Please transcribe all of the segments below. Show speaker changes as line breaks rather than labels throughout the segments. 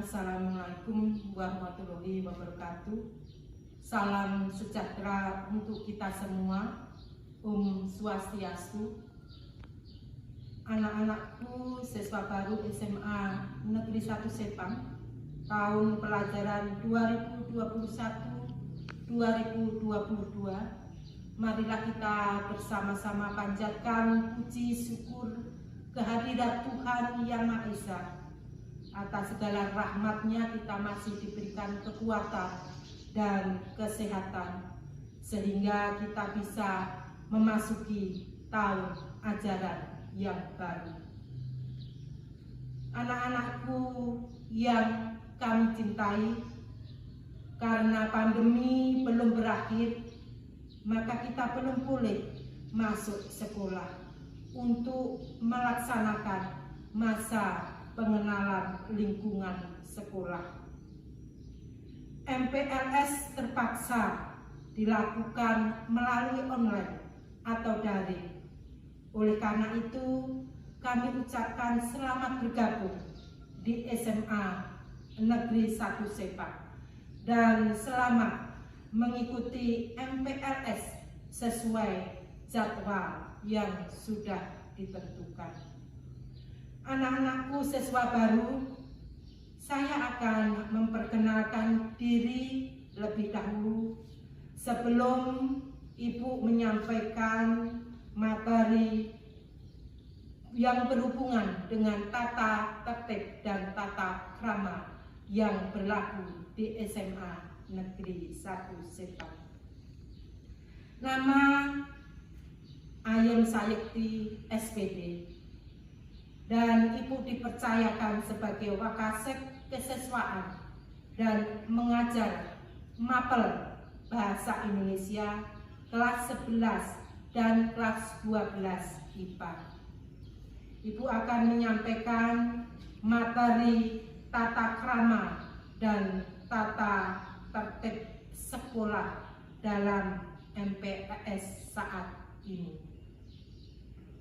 Assalamualaikum warahmatullahi wabarakatuh. Salam sejahtera untuk kita semua. Om Swastiastu. Anak-anakku siswa baru SMA Negeri 1 Sepang tahun pelajaran 2021-2022. Marilah kita bersama-sama panjatkan puji syukur kehadirat Tuhan Yang Maha Esa. Atas segala rahmat-Nya kita masih diberikan kekuatan dan kesehatan sehingga kita bisa memasuki tahun ajaran yang baru. Anak-anakku yang kami cintai, karena pandemi belum berakhir, maka kita belum boleh masuk sekolah untuk melaksanakan masa pengenalan lingkungan sekolah. MPLS terpaksa dilakukan melalui online atau daring. Oleh karena itu, kami ucapkan selamat bergabung di SMA Negeri 1 Sepang dan selamat mengikuti MPLS sesuai jadwal yang sudah ditentukan. Anak-anakku siswa baru, saya akan memperkenalkan diri lebih dahulu sebelum Ibu menyampaikan materi yang berhubungan dengan tata tertib dan tata krama yang berlaku di SMA Negeri 1 Sepang. Nama Ayem Sayekti SPD, dan Ibu dipercayakan sebagai Wakasek Kesiswaan dan mengajar Mapel Bahasa Indonesia kelas 11 dan kelas 12 IPA. Ibu akan menyampaikan materi tata krama dan tata tertib sekolah dalam MPLS saat ini.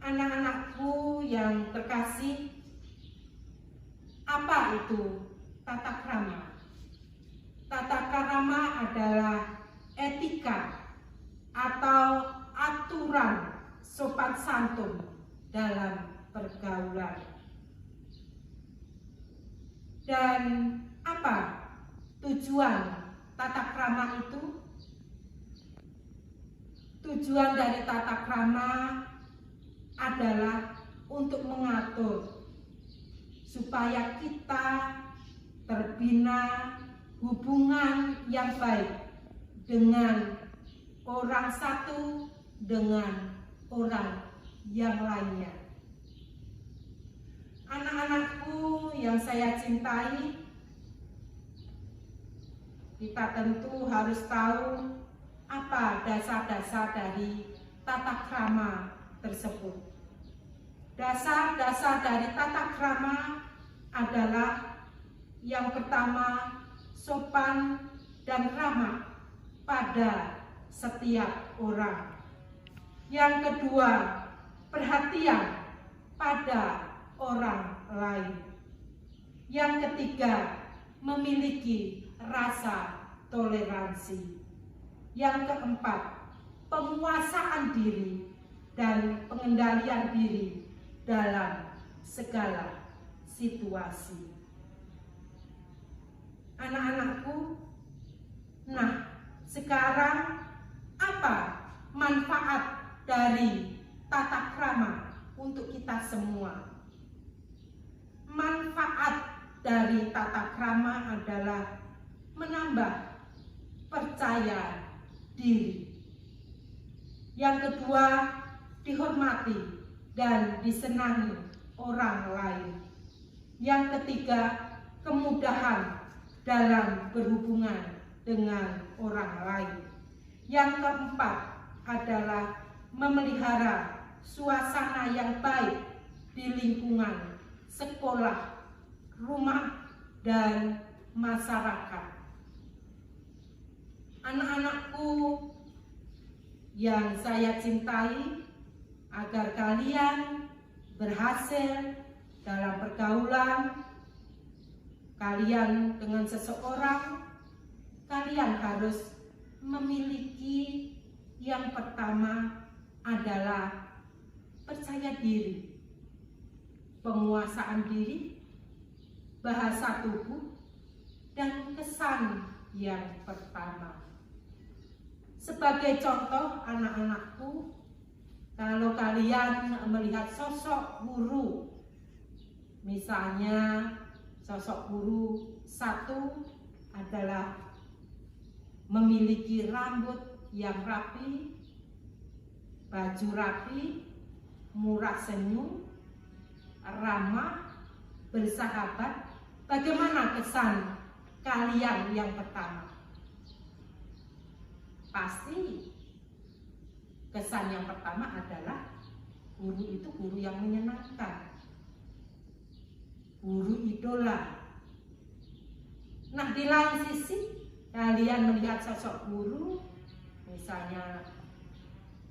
Anak-anakku yang terkasih, apa itu tata krama? Tata krama adalah etika atau aturan sopan santun dalam pergaulan. Dan apa tujuan tata krama itu? Tujuan dari tata krama adalah untuk mengatur supaya kita terbina hubungan yang baik dengan orang satu dengan orang yang lainnya. Anak-anakku yang saya cintai, kita tentu harus tahu apa dasar-dasar dari tata krama tersebut. Dasar-dasar dari tata krama adalah yang pertama, sopan dan ramah pada setiap orang. Yang kedua, perhatian pada orang lain. Yang ketiga, memiliki rasa toleransi. Yang keempat, penguasaan diri dan pengendalian diri dalam segala situasi. Anak-anakku, nah sekarang apa manfaat dari tata krama untuk kita semua? Manfaat dari tata krama adalah menambah percaya diri. Yang kedua, dihormati dan disenangi orang lain. Yang ketiga, kemudahan dalam berhubungan dengan orang lain. Yang keempat adalah memelihara suasana yang baik di lingkungan sekolah, rumah, dan masyarakat. Anak-anakku yang saya cintai, agar kalian berhasil dalam pergaulan, kalian dengan seseorang, kalian harus memiliki yang pertama adalah percaya diri, penguasaan diri, bahasa tubuh, dan kesan yang pertama. Sebagai contoh anak-anakku, kalau kalian melihat sosok guru, misalnya sosok guru satu adalah memiliki rambut yang rapi, baju rapi, murah senyum, ramah, bersahabat. Bagaimana kesan kalian yang pertama? Pasti kesan yang pertama adalah guru itu guru yang menyenangkan, guru idola. Nah, di lain sisi kalian melihat sosok guru, misalnya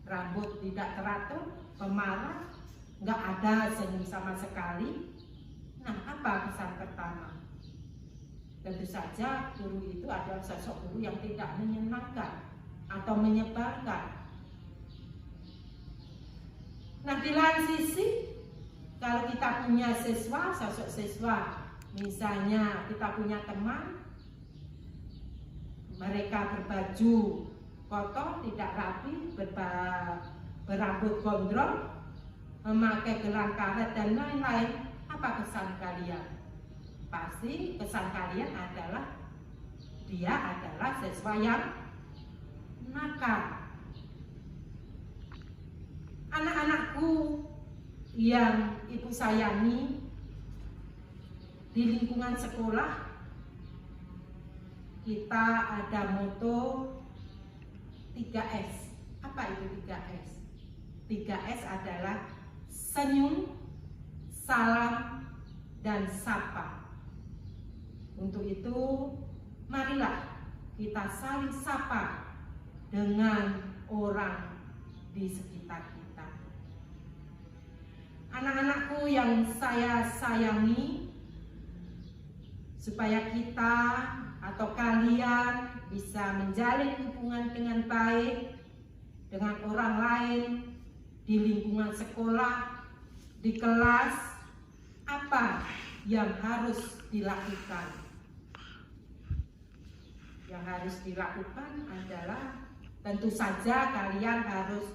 rambut tidak teratur, pemarah, nggak ada senyum sama sekali. Nah, apa kesan pertama? Tentu saja guru itu adalah sosok guru yang tidak menyenangkan atau menyebalkan. Nah, di lain sisi, kalau kita punya siswa, sosok siswa, misalnya kita punya teman, mereka berbaju kotor, tidak rapi, berambut gondrong, memakai gelang karet dan lain-lain. Apa kesan kalian? Pasti kesan kalian adalah dia adalah siswa yang nakal. Anak-anakku yang ibu sayangi, di lingkungan sekolah kita ada moto 3S. Apa itu 3S? 3S adalah senyum, salam, dan sapa. Untuk itu, marilah kita saling sapa dengan orang di sekitar kita. Anak-anakku yang saya sayangi, supaya kita atau kalian bisa menjalin hubungan dengan baik dengan orang lain di lingkungan sekolah, di kelas, apa yang harus dilakukan? Yang harus dilakukan adalah tentu saja kalian harus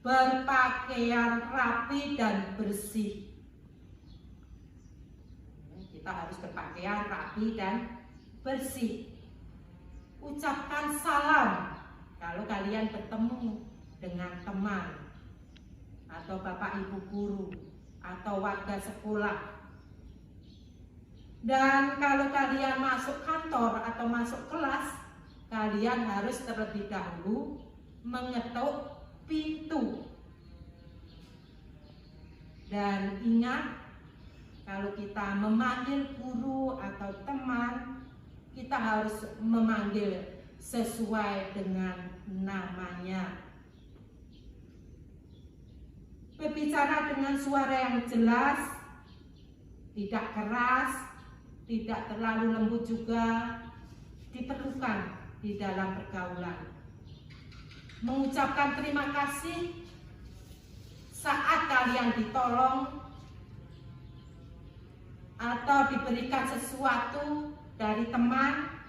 berpakaian rapi dan bersih. Kita harus berpakaian rapi dan bersih. Ucapkan salam kalau kalian bertemu dengan teman atau bapak ibu guru atau warga sekolah. Dan kalau kalian masuk kantor atau masuk kelas, kalian harus terlebih dahulu mengetuk pintu. Dan ingat, kalau kita memanggil guru atau teman, kita harus memanggil sesuai dengan namanya. Berbicara dengan suara yang jelas, tidak keras, tidak terlalu lembut juga diperlukan di dalam pergaulan. Mengucapkan terima kasih saat kalian ditolong atau diberikan sesuatu dari teman,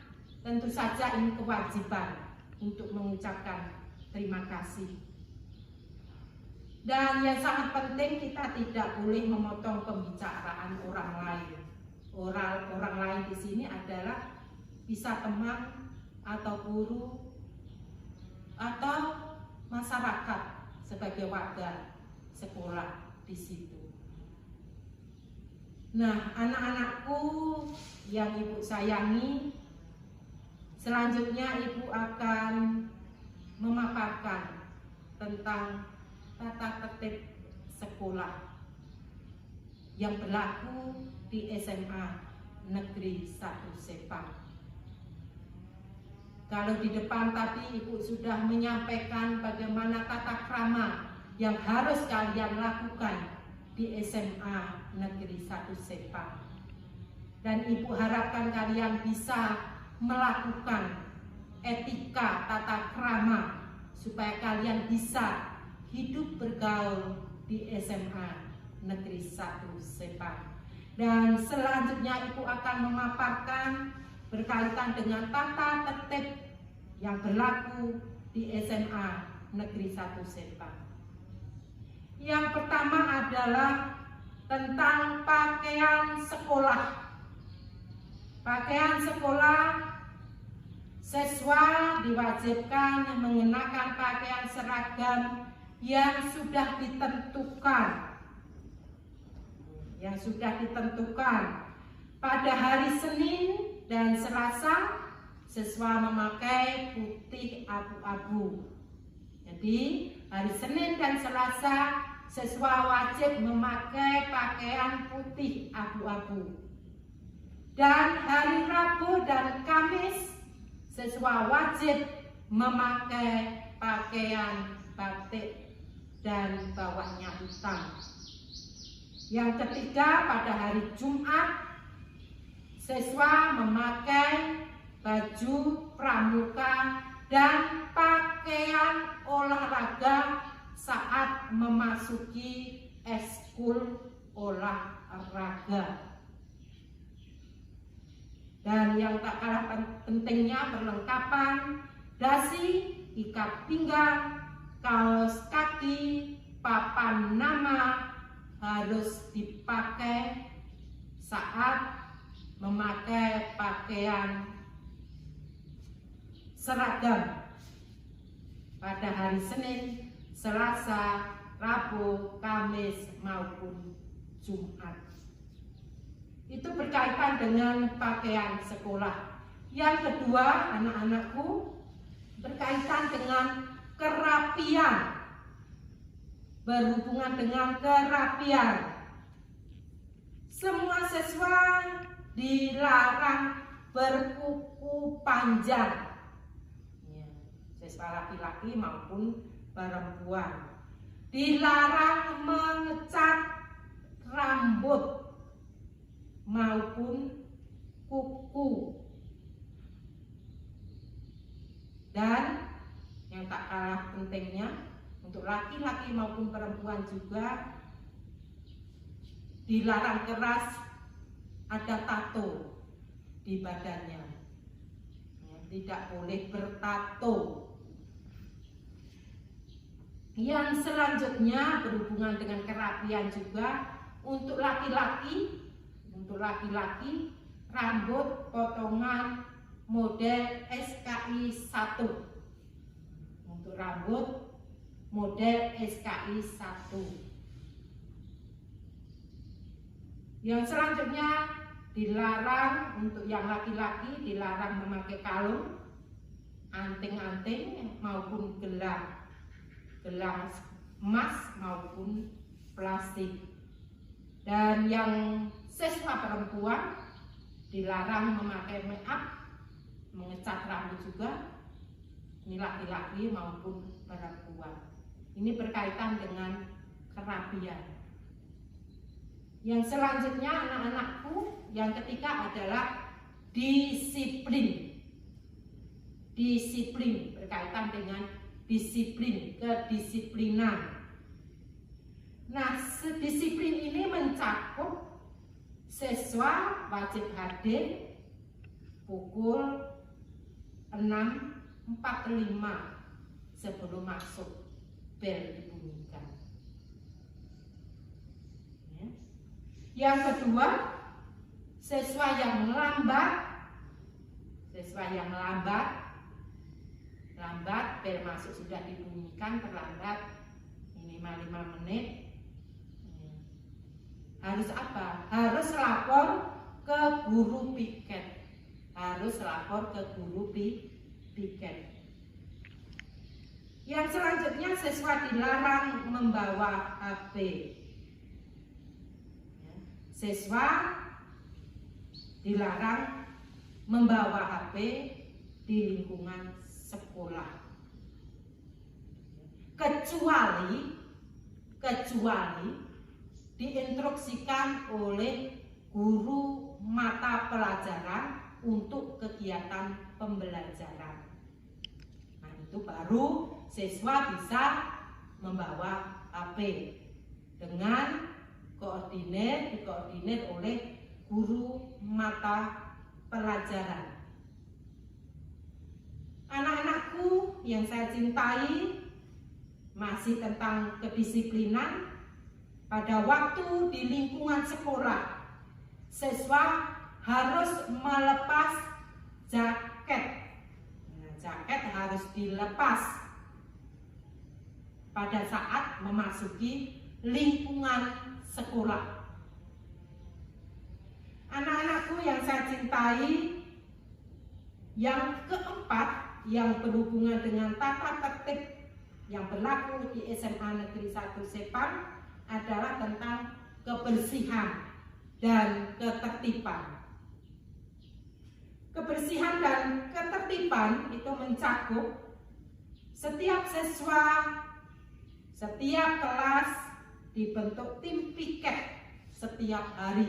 tentu saja ini kewajiban untuk mengucapkan terima kasih. Dan yang sangat penting, kita tidak boleh memotong pembicaraan orang lain. Orang lain di sini adalah bisa teman atau guru atau masyarakat sebagai warga sekolah di situ. Nah, anak-anakku yang ibu sayangi, selanjutnya ibu akan memaparkan tentang tata tertib sekolah yang berlaku di SMA Negeri 1 Sepang. Kalau di depan tadi ibu sudah menyampaikan bagaimana tata krama yang harus kalian lakukan di SMA Negeri 1 Sepang. Dan Ibu harapkan kalian bisa melakukan etika tata krama supaya kalian bisa hidup bergaul di SMA Negeri 1 Sepang. Dan selanjutnya Ibu akan memaparkan berkaitan dengan tata tertib yang berlaku di SMA Negeri 1 Sepang. Yang pertama adalah tentang pakaian sekolah. Pakaian sekolah, siswa diwajibkan mengenakan pakaian seragam yang sudah ditentukan. Pada hari Senin dan Selasa, siswa memakai putih abu-abu. Jadi hari Senin dan Selasa siswa wajib memakai pakaian putih abu-abu. Dan hari Rabu dan Kamis siswa wajib memakai pakaian batik dan bawahnya hitam. Yang ketiga, pada hari Jumat siswa memakai baju pramuka dan pakaian olahraga saat memasuki ekskul olahraga. Dan yang tak kalah pentingnya perlengkapan dasi, ikat pinggang, kaos kaki, papan nama harus dipakai saat memakai pakaian seragam pada hari Senin, Selasa, Rabu, Kamis maupun Jumat. Itu berkaitan dengan pakaian sekolah. Yang kedua, anak-anakku, berkaitan dengan kerapian. Berhubungan dengan kerapian. Semua siswa dilarang berkuku panjang. Siswa laki-laki maupun perempuan. Dilarang mengecat rambut maupun kuku. Dan yang tak kalah pentingnya, untuk laki-laki maupun perempuan juga dilarang keras ada tato di badannya. Tidak boleh bertato. Yang selanjutnya berhubungan dengan kerapian juga, untuk laki-laki rambut potongan model SKI 1. Untuk rambut model SKI 1. Yang selanjutnya dilarang, untuk yang laki-laki dilarang memakai kalung, anting-anting maupun gelang emas maupun plastik. Dan yang siswa perempuan dilarang memakai make up, mengecat rambut juga, ini laki-laki maupun perempuan. Ini berkaitan dengan kerapian. Yang selanjutnya anak-anakku, yang ketiga adalah disiplin. Disiplin berkaitan dengan disiplin, kedisiplinan. Nah, disiplin ini mencakup siswa wajib hadir pukul 6.45 sebelum masuk bel dibunyikan. Yang kedua, siswa yang lambat bel masuk sudah dibunyikan, terlambat minimal 5 menit. Harus apa? Harus lapor ke guru piket. Yang selanjutnya, siswa dilarang membawa HP. Siswa dilarang membawa HP di lingkungan sekolah. Kecuali diinstruksikan oleh guru mata pelajaran untuk kegiatan pembelajaran. Nah, itu baru siswa bisa membawa HP dengan dikoordinir oleh guru mata pelajaran. Anak-anakku yang saya cintai, masih tentang kedisiplinan. Pada waktu di lingkungan sekolah, siswa harus melepas jaket. Nah, jaket harus dilepas pada saat memasuki lingkungan sekolah. Anak-anakku yang saya cintai, yang keempat yang berhubungan dengan tata tertib yang berlaku di SMA Negeri 1 Sepang adalah tentang kebersihan dan ketertiban. Kebersihan dan ketertiban itu mencakup setiap siswa, setiap kelas dibentuk tim piket setiap hari,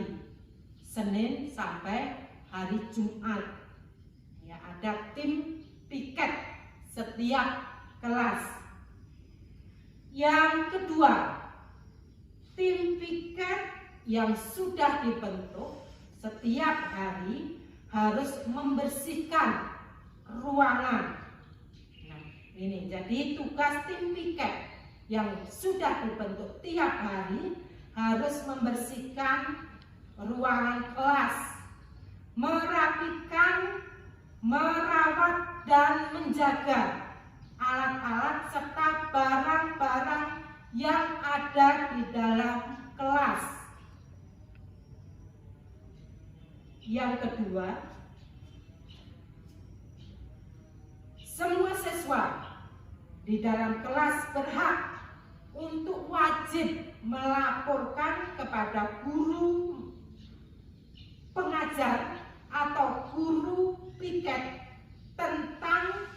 Senin sampai hari Jumat. Ya, ada tim piket setiap kelas. Yang kedua, tim piket yang sudah dibentuk setiap hari harus membersihkan ruangan. Nah, ini jadi tugas tim piket yang sudah dibentuk tiap hari harus membersihkan ruangan kelas, merapikan, merawat dan menjaga alat-alat serta barang-barang yang ada di dalam kelas. Yang kedua, semua siswa di dalam kelas berhak untuk wajib melaporkan kepada guru pengajar atau guru piket tentang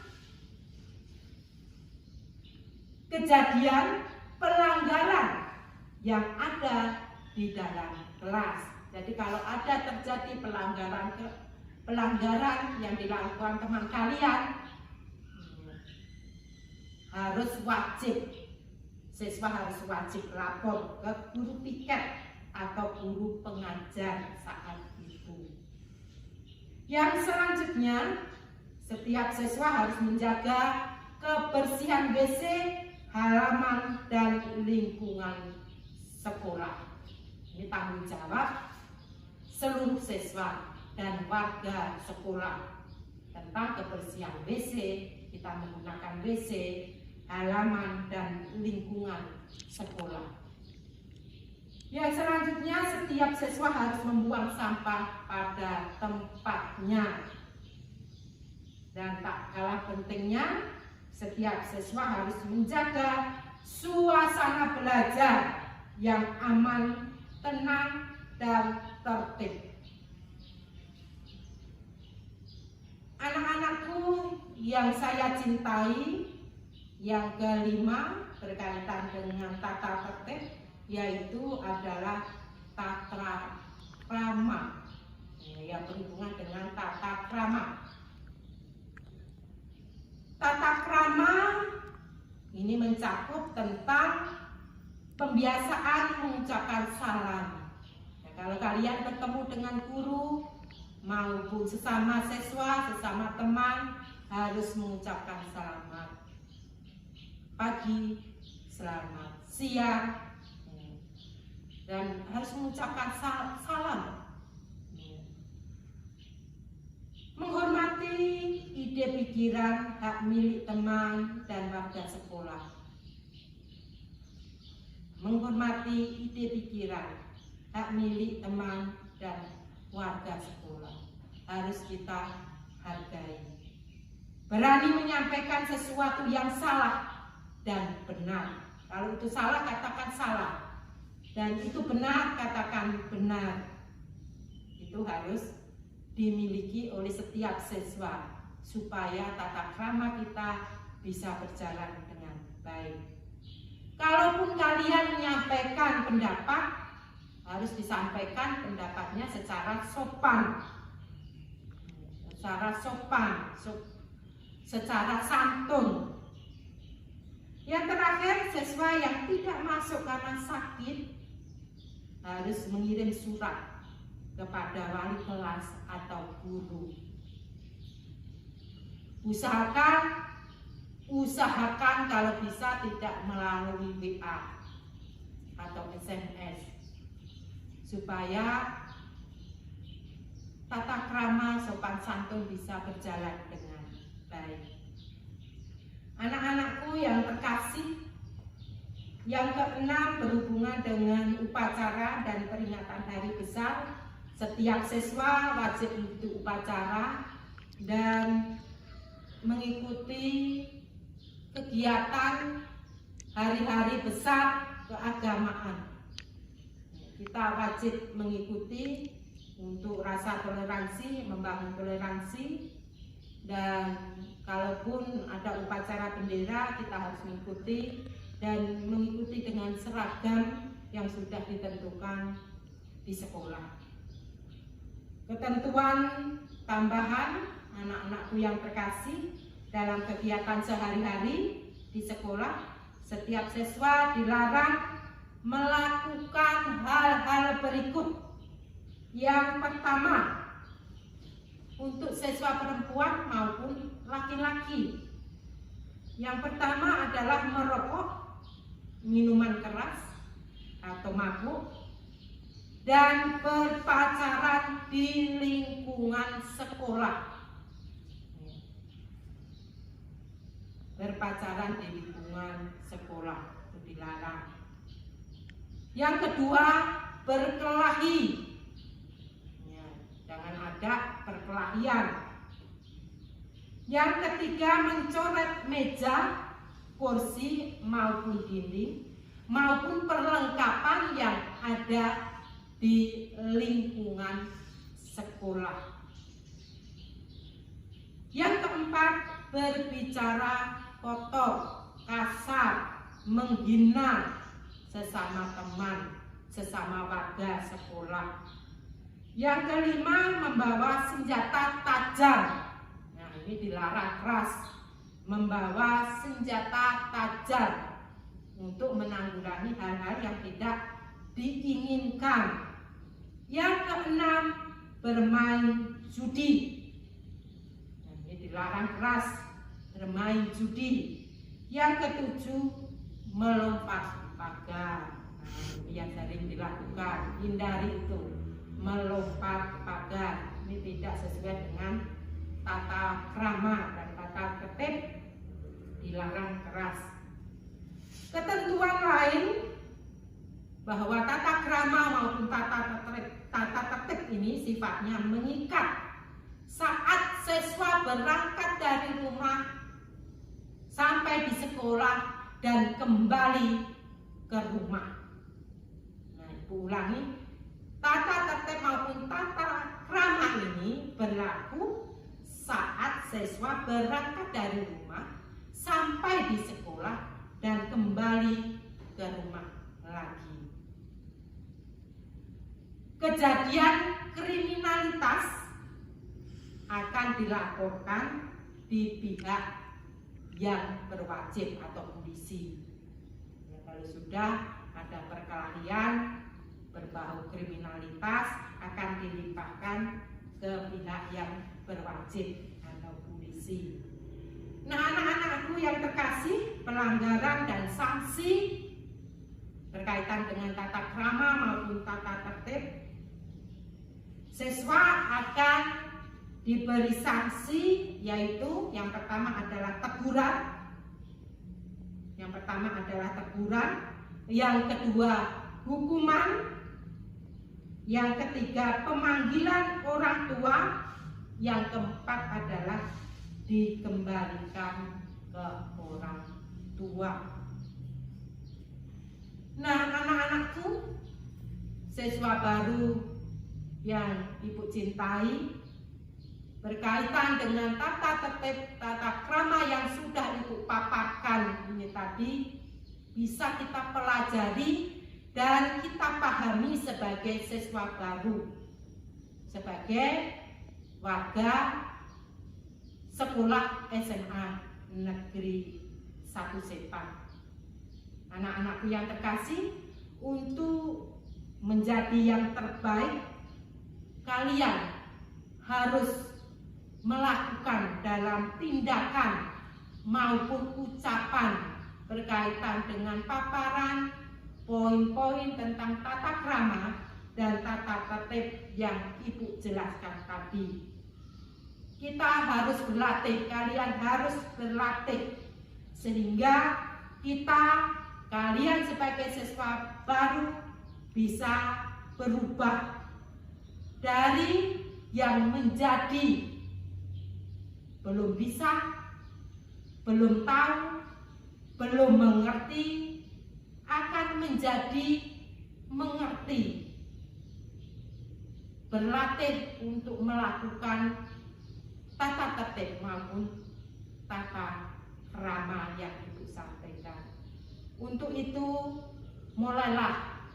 kejadian pelanggaran yang ada di dalam kelas. Jadi kalau ada terjadi pelanggaran yang dilakukan teman kalian, harus wajib, siswa harus wajib lapor ke guru piket atau guru pengajar saat itu. Yang selanjutnya, setiap siswa harus menjaga kebersihan WC, halaman dan lingkungan sekolah. Ini tanggung jawab seluruh siswa dan warga sekolah tentang kebersihan WC. Kita menggunakan WC, halaman dan lingkungan sekolah. Yang selanjutnya, setiap siswa harus membuang sampah pada tempatnya. Dan tak kalah pentingnya, setiap siswa harus menjaga suasana belajar yang aman, tenang, dan tertib. Anak-anakku yang saya cintai, yang kelima berkaitan dengan tata tertib, yaitu adalah tata krama, yang berhubungan dengan tata krama. Tata krama ini mencakup tentang pembiasaan mengucapkan salam. Nah, kalau kalian bertemu dengan guru maupun sesama siswa, sesama teman, harus mengucapkan selamat pagi, selamat siang, dan harus mengucapkan salam. Menghormati ide pikiran, hak milik teman dan warga sekolah. Menghormati ide pikiran, hak milik teman dan warga sekolah harus kita hargai. Berani menyampaikan sesuatu yang salah dan benar. Kalau itu salah, katakan salah. Dan itu benar, katakan benar. Itu harus dimiliki oleh setiap siswa supaya tata krama kita bisa berjalan dengan baik. Kalaupun kalian menyampaikan pendapat, harus disampaikan pendapatnya secara sopan, secara santun. Yang terakhir, siswa yang tidak masuk karena sakit harus mengirim surat kepada wali kelas atau guru. Usahakan kalau bisa tidak melalui WA atau SMS, supaya tata krama sopan santun bisa berjalan dengan baik. Anak-anakku yang terkasih, yang keenam berhubungan dengan upacara dan peringatan hari besar. Setiap siswa wajib mengikuti upacara dan mengikuti kegiatan hari-hari besar keagamaan. Kita wajib mengikuti untuk rasa toleransi, membangun toleransi, dan kalaupun ada upacara bendera kita harus mengikuti dan mengikuti dengan seragam yang sudah ditentukan di sekolah. Ketentuan tambahan, anak-anakku yang terkasih, dalam kegiatan sehari-hari di sekolah, setiap siswa dilarang melakukan hal-hal berikut. Yang pertama, untuk siswa perempuan maupun laki-laki, yang pertama adalah merokok, minuman keras atau mabuk, dan berpacaran di lingkungan sekolah. Berpacaran di lingkungan sekolah itu dilarang. Yang kedua, berkelahi. Jangan ada perkelahian. Yang ketiga, mencoret meja, kursi maupun dinding maupun perlengkapan yang ada di lingkungan sekolah. Yang keempat, berbicara kotor, kasar, menghina sesama teman, sesama warga sekolah. Yang kelima, membawa senjata tajam. Nah, ini dilarang keras, membawa senjata tajam untuk menanggulangi hal-hal yang tidak diinginkan. Yang keenam, bermain judi. Nah, ini dilarang keras, bermain judi. Yang ketujuh, melompat pagar. Nah, yang sering dilakukan, hindari itu. Melompat pagar, ini tidak sesuai dengan tata krama dan tata tertib, dilarang keras. Ketentuan lain bahwa tata krama maupun tata tertib ini sifatnya mengikat. Saat siswa berangkat dari rumah sampai di sekolah dan kembali ke rumah. Nah, Ibu ulangi. Tata tertib maupun tata krama ini berlaku saat siswa berangkat dari rumah sampai di sekolah dan kembali ke rumah lagi. Kejadian kriminalitas akan dilaporkan di pihak yang berwajib atau polisi. Ya, kalau sudah ada perkelahian berbau kriminalitas akan dilimpahkan ke pihak yang berwajib atau polisi. Nah, anak-anakku yang terkasih, pelanggaran dan sanksi berkaitan dengan tata krama maupun tata tertib, siswa akan diberi sanksi, yaitu yang pertama adalah teguran. Yang kedua, hukuman. Yang ketiga, pemanggilan orang tua. Yang keempat adalah dikembalikan ke orang tua. Nah, anak-anakku, siswa baru yang Ibu cintai, berkaitan dengan tata tertib, tata krama yang sudah Ibu paparkan ini tadi, bisa kita pelajari dan kita pahami sebagai siswa baru, sebagai warga sekolah SMA Negeri 1 Sepang. Anak-anakku yang terkasih, untuk menjadi yang terbaik, kalian harus melakukan dalam tindakan maupun ucapan berkaitan dengan paparan poin-poin tentang tata krama dan tata tertib yang Ibu jelaskan tadi. Kita harus berlatih, kalian harus berlatih, sehingga kalian sebagai siswa baru bisa berubah dari yang menjadi belum bisa, belum tahu, belum mengerti, akan menjadi mengerti. Berlatih untuk melakukan tata tertib maupun tata krama yang Ibu sampaikan. Untuk itu, mulailah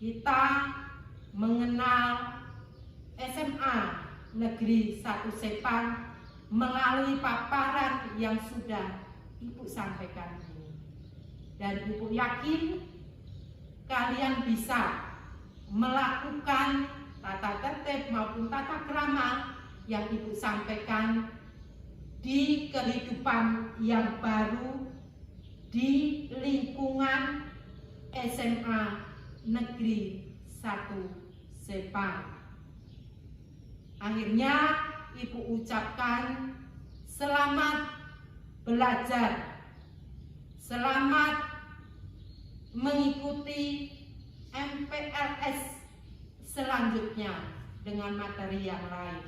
kita mengenal SMA Negeri 1 Sepang melalui paparan yang sudah Ibu sampaikan ini. Dan Ibu yakin kalian bisa melakukan tata tertib maupun tata krama yang Ibu sampaikan di kehidupan yang baru di lingkungan SMA Negeri 1 Sepang. Akhirnya Ibu ucapkan selamat belajar, selamat mengikuti MPLS selanjutnya dengan materi yang lain.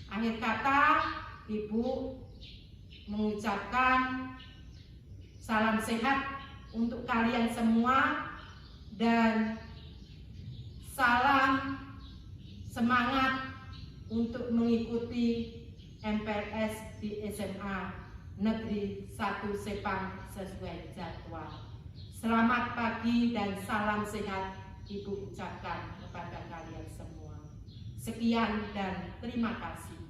Akhir kata, Ibu mengucapkan salam sehat untuk kalian semua dan salam semangat untuk mengikuti MPLS di SMA Negeri 1 Sepang sesuai jadwal. Selamat pagi dan salam sehat Ibu ucapkan kepada kalian semua. Sekian dan terima kasih.